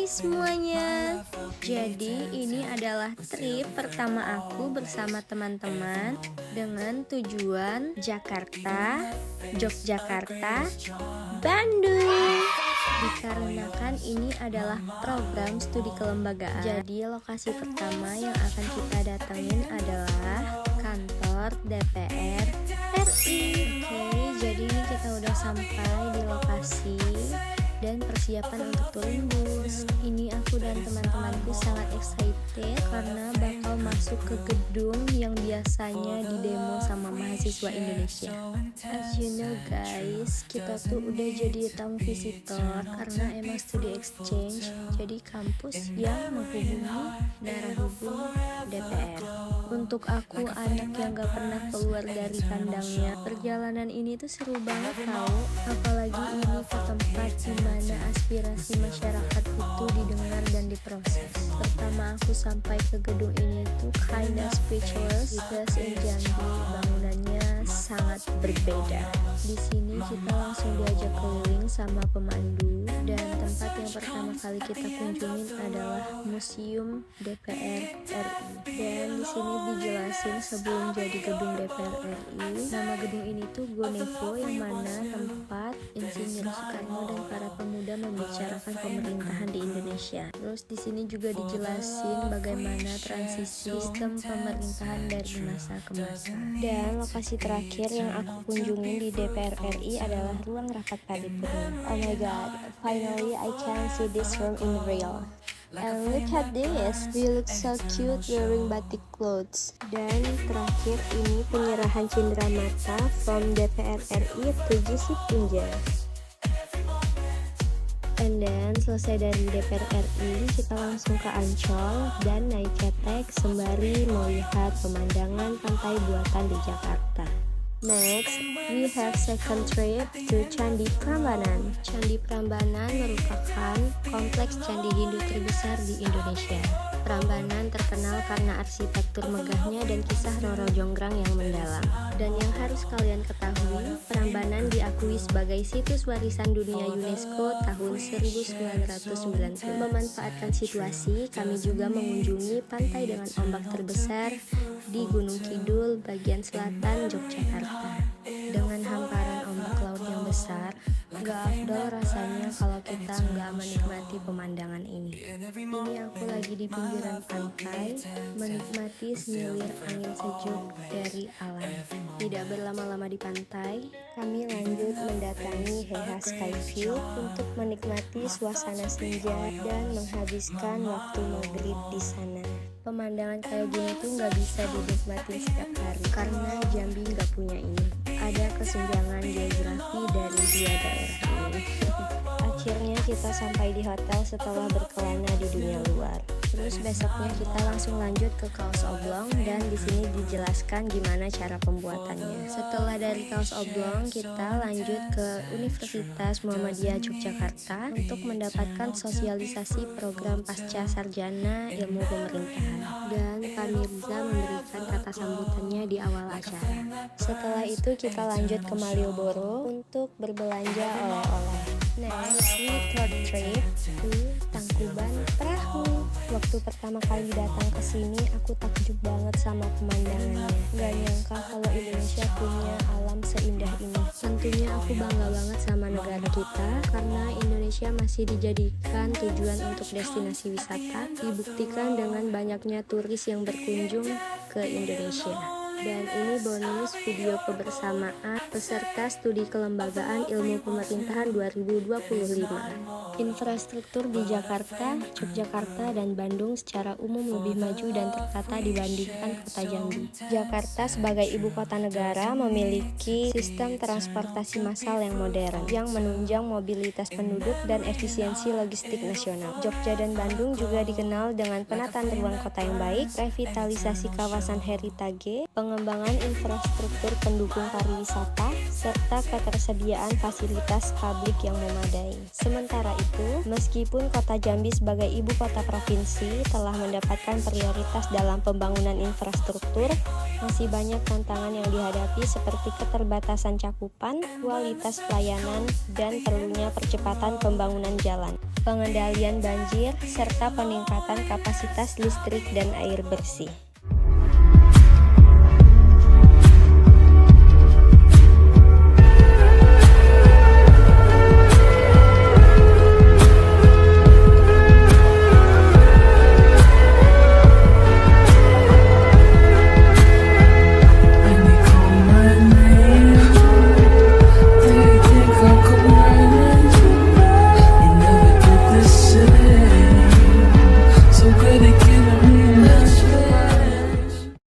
semuanya. Jadi ini adalah trip pertama aku bersama teman-teman dengan tujuan Jakarta, Yogyakarta, Bandung. Dikarenakan ini adalah program studi kelembagaan, jadi lokasi pertama yang akan kita datengin adalah kantor DPR RI. Oke, jadi ini kita udah sampai di lokasi dan persiapan untuk touring bus. Ini aku dan teman-temanku sangat excited karena bakal masuk ke gedung yang biasanya di demo sama mahasiswa Indonesia. As you know guys, kita tuh udah jadi tamu visitor karena emang studi exchange, jadi kampus yang menghubungi darah hubung DPR. Untuk aku, anak yang gak pernah keluar dari kandangnya, perjalanan ini tuh seru banget tau. Apalagi ini ke tempat dimana aspirasi masyarakat itu didengar dan diproses. Pertama aku sampai ke gedung ini tuh kinda speechless because in Jambi bangunannya sangat berbeda. Di sini kita langsung diajak keliling sama pemandu, dan tempat yang pertama kali kita kunjungin adalah Museum DPR RI. Dan di sini dijelasin sebelum jadi gedung DPR RI, nama gedung ini tuh Gonevo, yang mana tempat Insinyur Soekarno dan para pemuda membicarakan pemerintahan di Indonesia. Terus di sini juga dijelasin bagaimana transisi sistem pemerintahan dari masa ke masa. Dan lokasi terakhir yang aku kunjungi di DPR RI adalah ruang rapat paripurna. Oh my god, finally I can see this room in real. And look at this, we look so cute wearing batik clothes. Dan terakhir ini penyerahan cindera mata from DPR RI to Jisi Pinja. And then selesai dari DPR RI, kita langsung ke Ancol dan naik ketek sembari melihat pemandangan pantai buatan di Jakarta. Next, we have second trip to Candi Prambanan. Candi Prambanan merupakan kompleks candi Hindu terbesar di Indonesia. Prambanan terkenal karena arsitektur megahnya dan kisah Roro Jonggrang yang mendalam. Dan yang harus kalian ketahui, Prambanan diakui sebagai situs warisan dunia UNESCO tahun 1990. Memanfaatkan situasi, kami juga mengunjungi pantai dengan ombak terbesar di Gunung Kidul bagian selatan Yogyakarta. Dengan hamparan ombak laut yang besar, gak afdol rasanya kalau kita nggak menikmati pemandangan ini. Ini aku lagi di pinggiran pantai, menikmati semilir angin sejuk dari alam. Tidak berlama-lama di pantai, kami lanjut mendatangi Heha Skyview untuk menikmati suasana senja dan menghabiskan waktu maghrib di sana. Pemandangan kayak gini tuh nggak bisa dinikmati setiap hari karena Jambi nggak punya ini. Ada kesenjangan geografi dari dua daerah ini. Akhirnya kita sampai di hotel setelah berkelana di dunia luar. Terus besoknya kita langsung lanjut ke kaos oblong, dan di sini dijelaskan gimana cara pembuatannya. Setelah dari kaos oblong, kita lanjut ke Universitas Muhammadiyah Yogyakarta untuk mendapatkan sosialisasi program pasca sarjana ilmu pemerintahan. Dan Pak Mirza memberikan kata sambutannya di awal acara. Setelah itu kita lanjut ke Malioboro untuk berbelanja oleh-oleh. Next, we third trip to Tangkuban Perahu. Waktu pertama kali datang ke sini, aku takjub banget sama pemandangannya. Gak nyangka kalau Indonesia punya alam seindah ini. Tentunya aku bangga banget sama negara kita karena Indonesia masih dijadikan tujuan untuk destinasi wisata, dibuktikan dengan banyaknya turis yang berkunjung ke Indonesia. Dan ini bonus video kebersamaan peserta studi kelembagaan ilmu pemerintahan 2025. Infrastruktur di Jakarta, Yogyakarta, dan Bandung secara umum lebih maju dan tertata dibandingkan kota Jambi. Jakarta sebagai ibu kota negara memiliki sistem transportasi massal yang modern, yang menunjang mobilitas penduduk dan efisiensi logistik nasional. Jogja dan Bandung juga dikenal dengan penataan ruang kota yang baik, revitalisasi kawasan heritage, pengembangan infrastruktur pendukung pariwisata, serta ketersediaan fasilitas publik yang memadai. Sementara itu, meskipun kota Jambi sebagai ibu kota provinsi telah mendapatkan prioritas dalam pembangunan infrastruktur, Masih banyak tantangan yang dihadapi seperti keterbatasan cakupan, kualitas pelayanan, dan perlunya percepatan pembangunan jalan, pengendalian banjir, serta peningkatan kapasitas listrik dan air bersih.